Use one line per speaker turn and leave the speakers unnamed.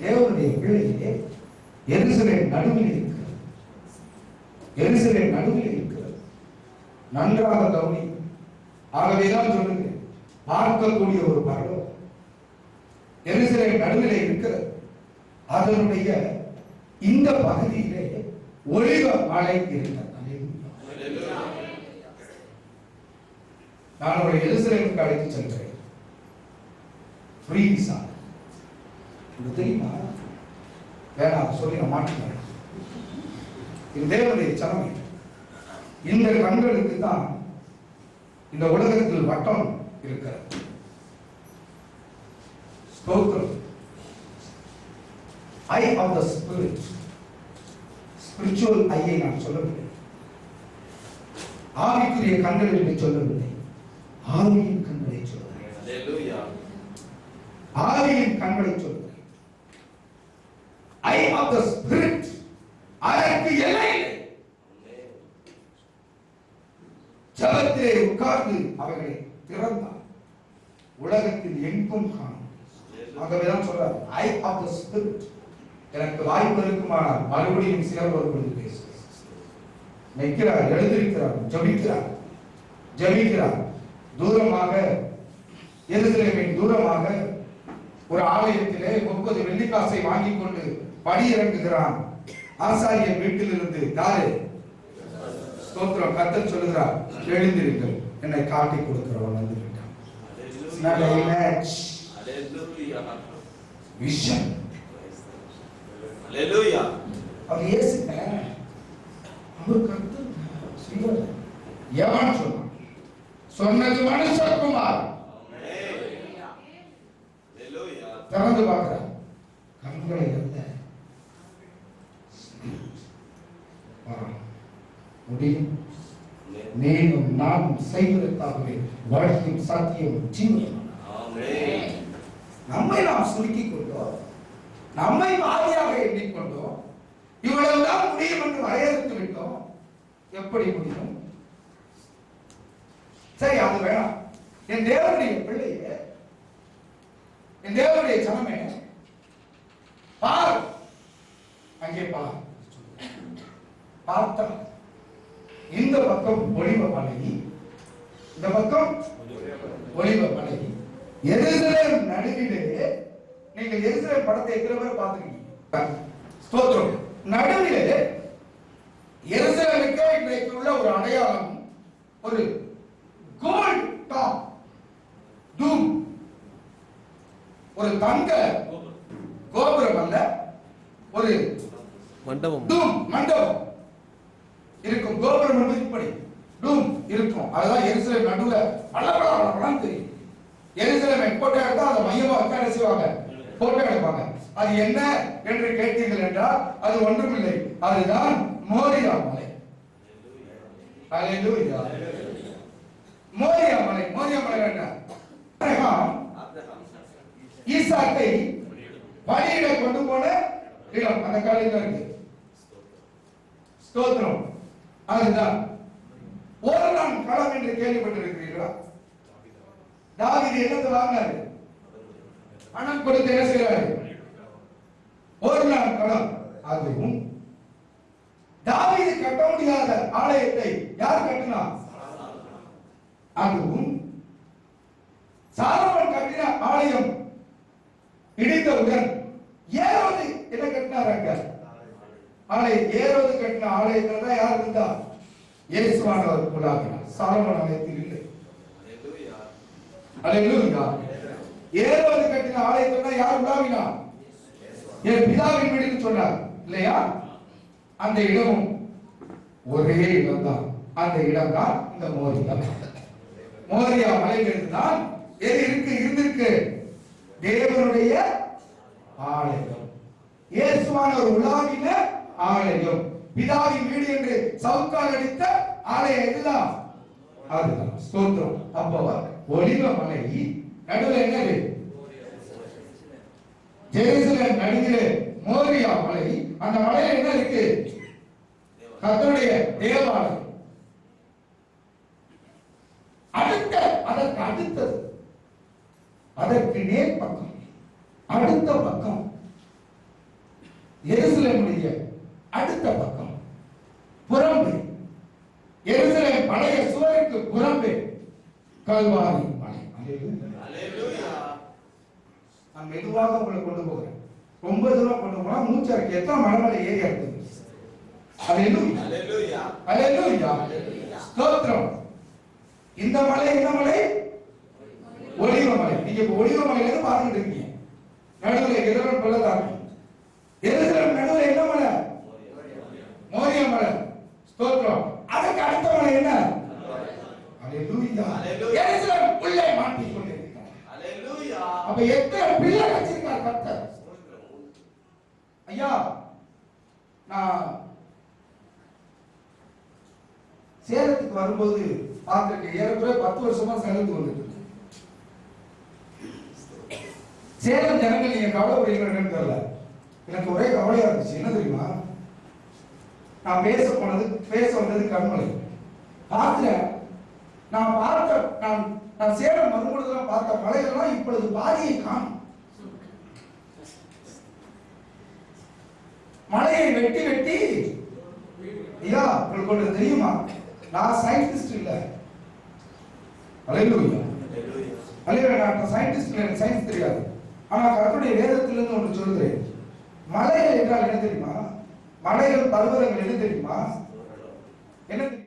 தேவனுடைய பிள்ளையே எருசலேம் நடுவில் இருக்கிறது. எருசலேம் நடுவில் இருக்கிறது. நன்றாக கவனி. ஆகவேதான் சொல்லுங்க, பார்க்கக்கூடிய ஒரு பரலோகம் எருசலேம் நடுவில் இருக்கிறது. அதனுடைய இந்த பகுதியிலே ஒலிவ மலை இருக்கிறது. நான் ஒரு எருசலேமுக்கு அழைத்து செல்கிறேன். ஃப்ரீ விசா தெரியுமா? வேணாம் சொல்லி நான் மாட்டேன். இது தேவனுடைய சனமே. இந்த கண்களுக்கு தான் இந்த உலகத்தில் வட்டம் இருக்கிறது. ஸ்தோத்திரம். ஐ ஆஃப் த ஸ்பிரிட், ஸ்பிரிச்சுவல் ஐயை நான் சொல்லவில்லை, ஆவிக்குரிய கண்கள் என்று சொல்லவில்லை, ஆவியின் கண்களை சொல்கிறேன். ஆவியின் கண்களை சொல்கிறேன். ஐ ஆஃப் த ஸ்பிரிட், அதற்கு எல்லை இல்லை. ஜபத்திலே உட்கார்ந்து அவைகளை திறந்தார், உலகத்தில் எங்கும் காணும். ஆகவேதான் சொல்றார் ஐ ஆஃப் த ஸ்பிரிட். எனக்கு வாய்ப்பு இருக்குமானால் மறுபடியும் சிலர் ஒரு பொழுது பேசுகிறார், நிற்கிறார், எழுதியிருக்கிறார், ஜபிக்கிறார். தூரமாக எருசலேமின் தூரமாக ஒரு ஆலயத்திலே 30 வெள்ளிக்காசை வாங்கிக் கொண்டு படி இறங்குகிறான். ஆசாரியன் வீட்டிலிருந்து யாரு? ஸ்தோத்திரம். கர்த்தர் சொல்லுகிறார், எழுந்திருங்கள், என்னை காட்டி கொடுக்கிறவன் வந்து விட்டான். விஷன். அவர் இயேசுங்க, அவர் கர்த்தர். எவன் சொன்னான்? சொன்னது மனுஷகுமார். திறந்து பார்க்கிறார், கண்களை அல்ல, முடியும். நீனும் நானும் செய்வதற்காகவே வாழ்க்கையும் சத்தியம் ஜீவனும். நம்மை நாம் சுருக்கிக் கொண்டோம், நம்மை மாதிரியாக எண்ணிக்கொண்டோம், இவ்வளவுதான் முடியும் என்று வரையறுத்து விட்டோம். எப்படி முடியும்? சரி, அது வேணாம். என் தேவனுடைய பிள்ளையே, என் தேவனுடைய ஜனமே, பார், அங்கே பார். பார்த்தா இந்த பக்கம் ஒலிவ மலை, இந்த பக்கம் ஒலிவ மலை, எருசலேம் நடுவிலே. நீங்கள் எருசலேம் படத்தை எத்தனை பேர் பார்த்திருக்கீங்க? ஸ்தோத்திரம். நடுவிலே எருசலேமுக்கு இன்றைக்கு உள்ள ஒரு அடையாளம், ஒரு கோல்ட் டாப் டூம், ஒரு தங்க கோபுரம் அல்ல, ஒரு மண்டபம், டூம் மண்டபம் இருக்கும். கோபுரம் என்பது இப்படி டூம் இருக்கும். அதுதான் எருசலேம் நடுவுல பளபளன்னு தெரியும். எருசலேமை போட்டோ எடுத்தா அதை மையமா உட்கார செய்வாங்க, போட்டோ எடுப்பாங்க. அது என்ன என்று கேட்டீர்கள் என்றால் அது ஒன்றுமில்லை, அதுதான் மோரியா மலை. அல்லேலூயா. மோரியா மலை. மோரியா மலை என்ன? ஆபிரகாம் ஈசாக்கை பலியிட கொண்டு போன இடம் அந்த காலையில் இருக்கு. ஸ்தோத்திரம். அதுதான் ஒரு நாள் களம் என்று கேள்விப்பட்டிருக்கிறீர்களா? தாவீது என்னத்தை வாங்கினாரு? பணம் கொடுத்து என்ன செய்யறாரு? ஒரு நாள் களம். அதுவும் தாவீது கட்ட முடியாத ஆலயத்தை யார் கட்டினா? அதுவும் சாலமோன் கட்டின ஆலயம் இடிந்தவுடன் ஏரோது என்ன கட்டினாராங்க? ஆலயம். ஏரோது கட்டின ஆலயத்துல தான் யார் இருந்தா? இயேசுவானவர் உலாவினார். சாலமோன் ஆலயத்தில் இல்லை. அல்லேலூயா. ஏரோது கட்டின ஆலயத்துல தான் யார் உலாவினார்? என் பிதாவின் வீடுன்னு சொன்னார் இல்லையா? அந்த இடமும் ஒரே இடம் தான். அந்த இடம் தான் இந்த மோரியா. மோரியா மலையிலிருந்து தான் எது இருக்கு? இருந்திருக்கு தேவனுடைய ஆலயம். இயேசுவானவர் உலாவின ஆலயம், பிதாவின் வீடு என்று சவுக்கால் அடித்த ஆலயம் இதுதான். அதுதான். ஸ்தோத்திரம். அப்போ ஒலிவ மலை நடுவில் என்னது? ஜெருசலேம் நடுவிலே மோரியா மலை. அந்த மலையில என்ன இருக்கு? கர்த்தருடைய தேவாலயம். அதற்கு அடுத்தது, அதற்கு நேர் பக்கம், அடுத்த பக்கம் எருசலேமுடைய அடுத்த பக்கம் புறம்பே, எருசலேம் பழைய சுவருக்கு புறம்பே கல்வாரி மலை. அல்லேலூயா. நான் மெதுவாக உங்களை கொண்டு போகிறேன். ரொம்ப தூரம் கொண்டு போனா மூச்சருக்கு எத்தனை மலை ஏறி இருக்குது. அல்லேலூயா. அல்லேலூயா. அல்லேலூயா. ஸ்தோத்திரம். இந்த மலை என்ன மலை? ஒலிவ மலை. நீங்க இப்ப ஒலிவ மலையில இருந்து பார்த்துட்டு இருக்கீங்க. நடுவுல எதிரன் பள்ளத்தாக்கு. எருசலேம் நடுவுல என்ன மலை? மோரியா மலை. ஸ்தோத்திரம். அதுக்கு அடுத்த மலை என்ன? அல்லேலூயா. எருசலேம் உள்ளே மாட்டிக் கொண்டிருக்கிறார். அல்லேலூயா. அப்ப எத்தனை பிள்ளை வச்சிருக்கார் கர்த்தர். ஐயா, நான் சேலத்துக்கு வரும்போது பார்த்திருக்கேன். ஏறக்குறைய 10 வருஷமா சேலத்துக்கு வந்துட்டு இருக்கேன். சேலம் ஜனங்கள் நீங்க கவலைப்படுறீங்கன்னு தெரியல, எனக்கு ஒரே கவலையா இருந்துச்சு. என்ன தெரியுமா, நான் பேச வந்தது கண்மலை பார்க்கிறேன். நான் சேலம் வரும்பொழுதுலாம் பார்த்த மலைகள்லாம் இப்பொழுது பாதியை காணும். மலையை வெட்டி வெட்டி, ஐயா உங்களுக்கு ஒன்று தெரியுமா, நான் சயின்டிஸ்ட் இல்ல. அல்லேலூயா. அல்லேலூயா. நான் சயின்டிஸ்ட் இல்ல, எனக்கு சயின்ஸ் தெரியாது. ஆனா கர்த்தருடைய வேதத்திலிருந்து ஒன்று சொல்றேன். மலைகள் என்றால் என்ன தெரியுமா? மலைகள் பர்வதங்கள் என்ன தெரியுமா? என்ன தெரியுமா?